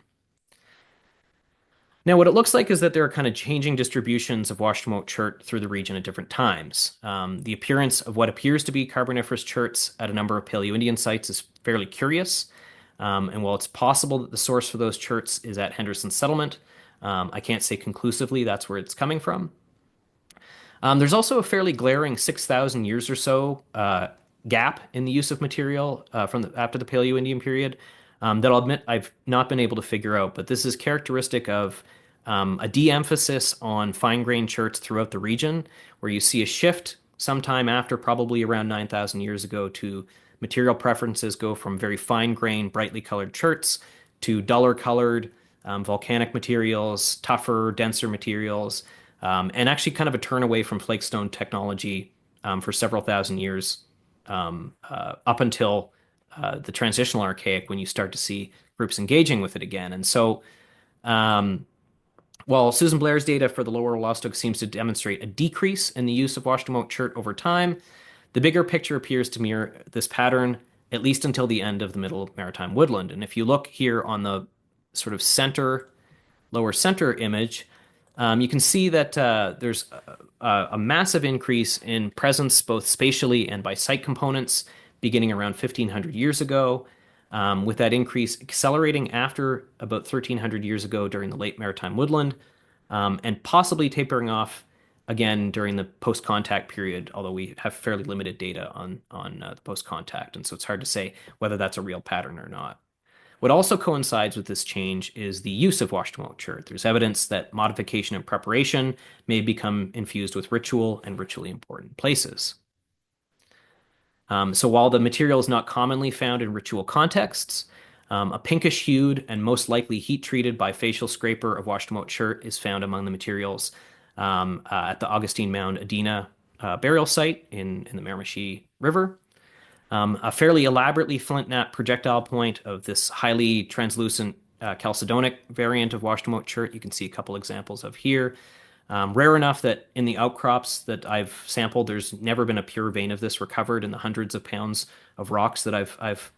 Now, what it looks like is that there are kind of changing distributions of Washademoak Chert through the region at different times. The appearance of what appears to be Carboniferous cherts at a number of Paleo-Indian sites is fairly curious. And while it's possible that the source for those cherts is at Henderson Settlement, I can't say conclusively that's where it's coming from. There's also a fairly glaring 6,000 years or so gap in the use of material after the Paleo-Indian period that I'll admit I've not been able to figure out, but this is characteristic of a de-emphasis on fine-grained cherts throughout the region, where you see a shift sometime after, probably around 9,000 years ago, to material preferences go from very fine-grained, brightly colored cherts to duller colored volcanic materials, tougher, denser materials, and actually kind of a turn away from flakestone technology for several thousand years up until the transitional archaic, when you start to see groups engaging with it again. And so while Susan Blair's data for the lower Wolastoq seems to demonstrate a decrease in the use of Washademoak Chert over time, the bigger picture appears to mirror this pattern, at least until the end of the middle Maritime Woodland. And if you look here on the sort of lower center image, you can see that there's a massive increase in presence, both spatially and by site components, beginning around 1,500 years ago, with that increase accelerating after about 1,300 years ago during the late Maritime Woodland, and possibly tapering off again during the post-contact period, although we have fairly limited data on the post-contact, and so it's hard to say whether that's a real pattern or not. What also coincides with this change is the use of Washademoak Chert. There's evidence that modification and preparation may become infused with ritual and ritually important places. So while the material is not commonly found in ritual contexts, a pinkish-hued and most likely heat-treated bifacial scraper of Washademoak Chert is found among the materials at the Augustine Mound Adena burial site in the Miramichi River. A fairly elaborately flint knap projectile point of this highly translucent chalcedonic variant of Washademoak Chert. You can see a couple examples of here. Rare enough that in the outcrops that I've sampled, there's never been a pure vein of this recovered in the hundreds of pounds of rocks that I've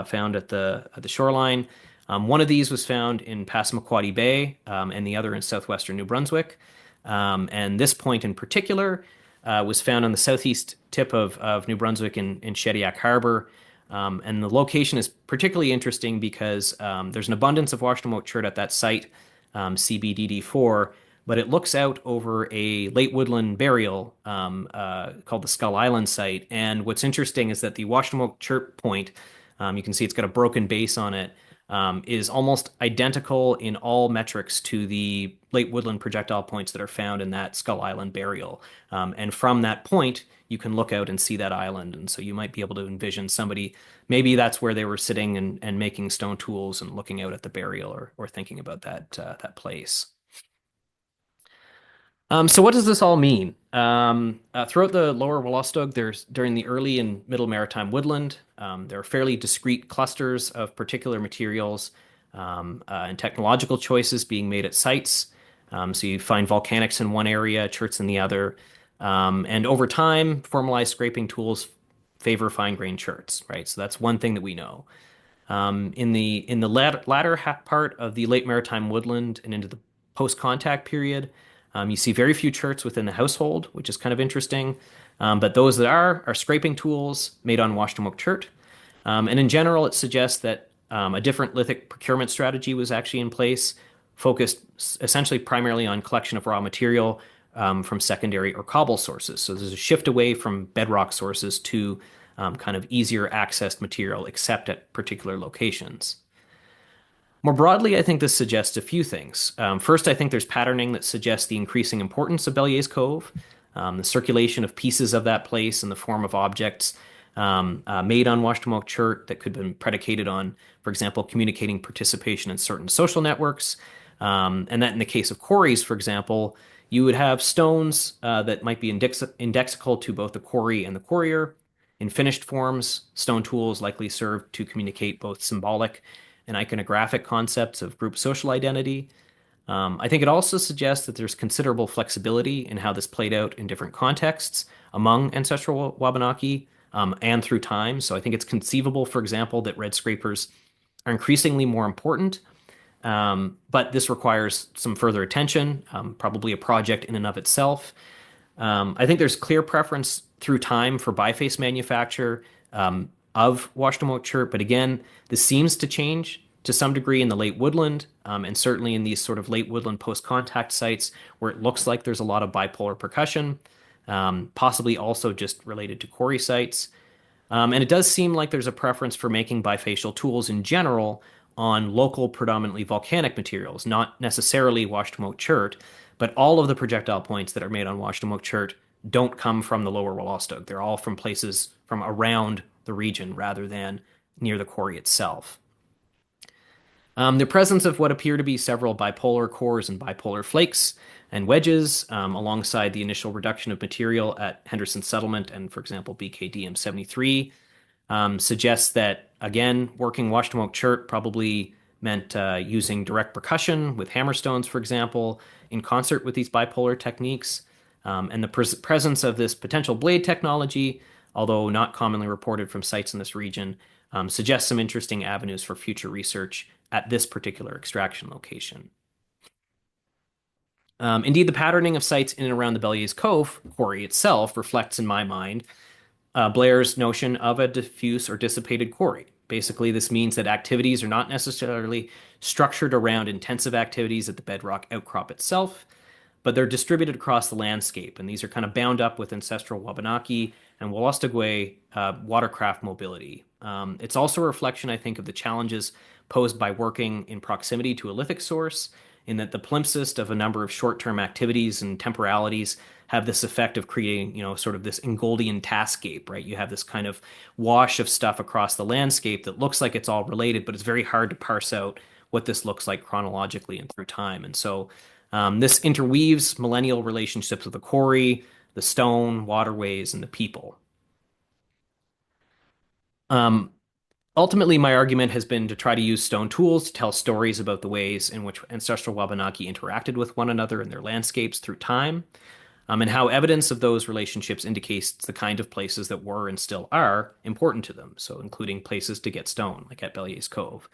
found at the shoreline. One of these was found in Passamaquoddy Bay, and the other in southwestern New Brunswick. And this point in particular was found on the southeast tip of New Brunswick in Shediac Harbor. And the location is particularly interesting because there's an abundance of Washademoak Chert at that site, CBDD4, but it looks out over a late woodland burial called the Skull Island site. And what's interesting is that the Washademoak Chert point, you can see it's got a broken base on it, is almost identical in all metrics to the late woodland projectile points that are found in that Skull Island burial. And from that point, you can look out and see that island. And so you might be able to envision somebody, maybe that's where they were sitting and making stone tools and looking out at the burial or thinking about that place. So what does this all mean? Throughout the lower Wolastoq, during the early and middle maritime woodland, there are fairly discrete clusters of particular materials and technological choices being made at sites. So you find volcanics in one area, cherts in the other. And over time, formalized scraping tools favor fine-grained cherts, right? So that's one thing that we know. In the latter part of the late maritime woodland and into the post-contact period, you see very few cherts within the household, which is kind of interesting. But those that are scraping tools made on Washademoak Chert. And in general, it suggests that a different lithic procurement strategy was actually in place, focused essentially primarily on collection of raw material from secondary or cobble sources. So there's a shift away from bedrock sources to kind of easier accessed material, except at particular locations. More broadly, I think this suggests a few things. First, I think there's patterning that suggests the increasing importance of Belyeas Cove, the circulation of pieces of that place in the form of objects made on Washademoak Chert that could have been predicated on, for example, communicating participation in certain social networks. And that in the case of quarries, for example, you would have stones that might be indexical to both the quarry and the quarrier. In finished forms, stone tools likely served to communicate both symbolic and iconographic concepts of group social identity. I think it also suggests that there's considerable flexibility in how this played out in different contexts among ancestral Wabanaki and through time. So I think it's conceivable, for example, that red scrapers are increasingly more important, but this requires some further attention, probably a project in and of itself. I think there's clear preference through time for biface manufacture of Washademoak Chert, but again, this seems to change to some degree in the late woodland, and certainly in these sort of late woodland post-contact sites where it looks like there's a lot of bipolar percussion, possibly also just related to quarry sites. And it does seem like there's a preference for making bifacial tools in general on local, predominantly volcanic materials, not necessarily Washademoak Chert, but all of the projectile points that are made on Washademoak Chert don't come from the lower Wolastoq. They're all from places from around the region rather than near the quarry itself. The presence of what appear to be several bipolar cores and bipolar flakes and wedges alongside the initial reduction of material at Henderson Settlement and, for example, BKDM 73 suggests that, again, working Washademoak Chert probably meant using direct percussion with hammerstones, for example, in concert with these bipolar techniques. And the presence of this potential blade technology, although not commonly reported from sites in this region, suggests some interesting avenues for future research at this particular extraction location. Indeed, the patterning of sites in and around the Belyeas Cove quarry itself reflects, in my mind, Blair's notion of a diffuse or dissipated quarry. Basically, this means that activities are not necessarily structured around intensive activities at the bedrock outcrop itself, but they're distributed across the landscape, and these are kind of bound up with ancestral Wabanaki and Wolastoq watercraft mobility. It's also a reflection, I think, of the challenges posed by working in proximity to a lithic source, in that the palimpsest of a number of short-term activities and temporalities have this effect of creating, sort of this Ingoldian taskscape, right? You have this kind of wash of stuff across the landscape that looks like it's all related, but it's very hard to parse out what this looks like chronologically and through time. And so this interweaves millennial relationships with the quarry, the stone, waterways, and the people. Um, Ultimately, my argument has been to try to use stone tools to tell stories about the ways in which ancestral Wabanaki interacted with one another in their landscapes through time, and how evidence of those relationships indicates the kind of places that were and still are important to them. So, including places to get stone, like at Belyeas Cove.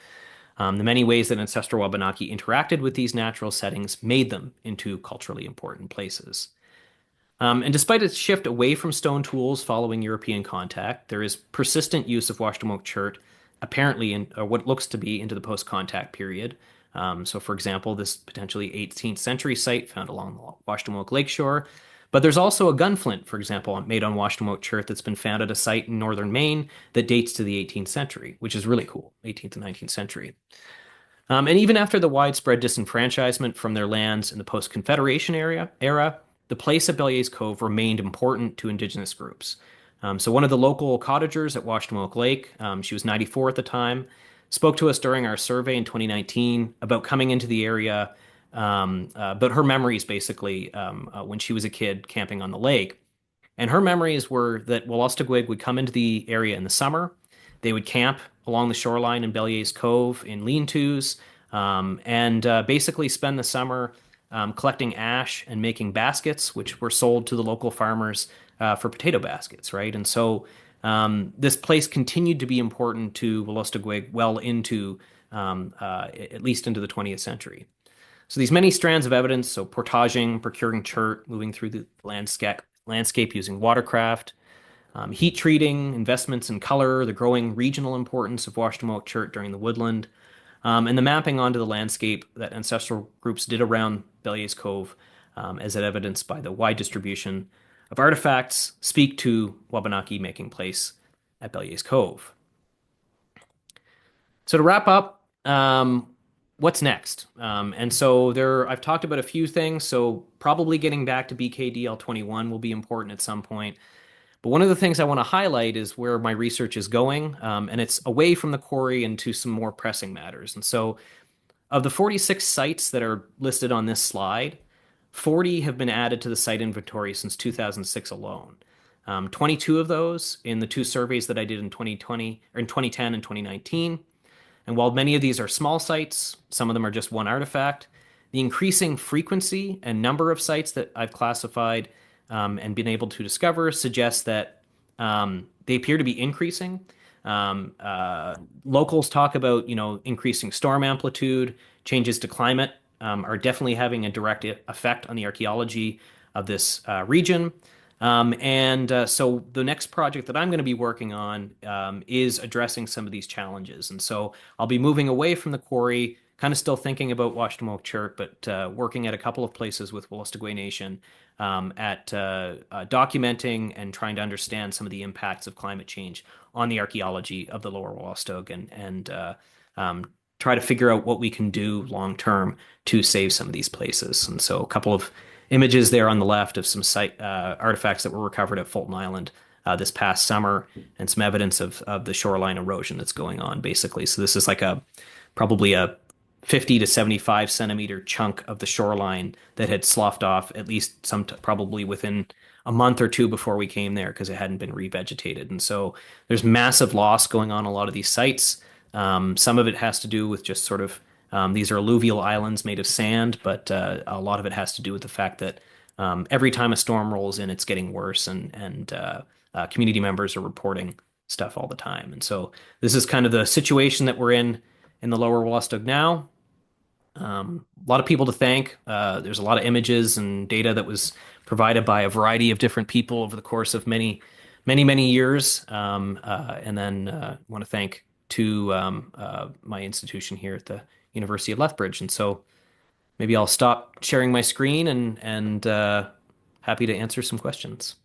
The many ways that ancestral Wabanaki interacted with these natural settings made them into culturally important places. And despite its shift away from stone tools following European contact, there is persistent use of Washademoak Chert, apparently in what looks to be into the post-contact period. So, for example, this potentially 18th century site found along the Washademoak Lake shore. But there's also a gunflint, for example, made on Washademoak Chert that's been found at a site in northern Maine that dates to the 18th century, which is really cool, 18th and 19th century. And even after the widespread disenfranchisement from their lands in the post-Confederation era, the place at Belyeas Cove remained important to Indigenous groups. So one of the local cottagers at Washademoak Lake, she was 94 at the time, spoke to us during our survey in 2019 about coming into the area, but her memories basically when she was a kid camping on the lake. And her memories were that Wolastoq would come into the area in the summer. They would camp along the shoreline in Belyeas Cove in lean-tos, and basically spend the summer collecting ash and making baskets, which were sold to the local farmers for potato baskets, right? And so this place continued to be important to Wolastoq well into at least into the 20th century. So these many strands of evidence, so portaging, procuring chert, moving through the landscape using watercraft, heat treating, investments in color, the growing regional importance of Washademoak Chert during the woodland, and the mapping onto the landscape that ancestral groups did around Belyeas Cove, as evidenced by the wide distribution of artifacts, speak to Wabanaki making place at Belyeas Cove. So to wrap up, what's next? And so I've talked about a few things. So probably getting back to BKDL21 will be important at some point. But one of the things I want to highlight is where my research is going, and it's away from the quarry into some more pressing matters. And so, of the 46 sites that are listed on this slide, 40 have been added to the site inventory since 2006 alone. 22 of those in the two surveys that I did in 2020 or in 2010 and 2019. And while many of these are small sites, some of them are just one artifact, the increasing frequency and number of sites that I've classified and been able to discover suggests that they appear to be increasing. Locals talk about, increasing storm amplitude, changes to climate are definitely having a direct effect on the archaeology of this region. So the next project that I'm going to be working on is addressing some of these challenges. And so I'll be moving away from the quarry, kind of still thinking about Washademoak Chert, but working at a couple of places with Wolastoq Nation at documenting and trying to understand some of the impacts of climate change on the archaeology of the Lower Wolastoq and try to figure out what we can do long term to save some of these places. And so a couple of images there on the left of some site artifacts that were recovered at Fulton Island this past summer, and some evidence of the shoreline erosion that's going on, basically. So this is like probably a 50 to 75 centimeter chunk of the shoreline that had sloughed off at least probably within a month or two before we came there because it hadn't been revegetated. And so there's massive loss going on a lot of these sites. Some of it has to do with just sort of these are alluvial islands made of sand, but a lot of it has to do with the fact that every time a storm rolls in, it's getting worse, and community members are reporting stuff all the time. And so this is kind of the situation that we're in the Lower Wolastoq now. A lot of people to thank. There's a lot of images and data that was provided by a variety of different people over the course of many, many, many years. And then want to thank my institution here at the University of Lethbridge. And so maybe I'll stop sharing my screen and happy to answer some questions.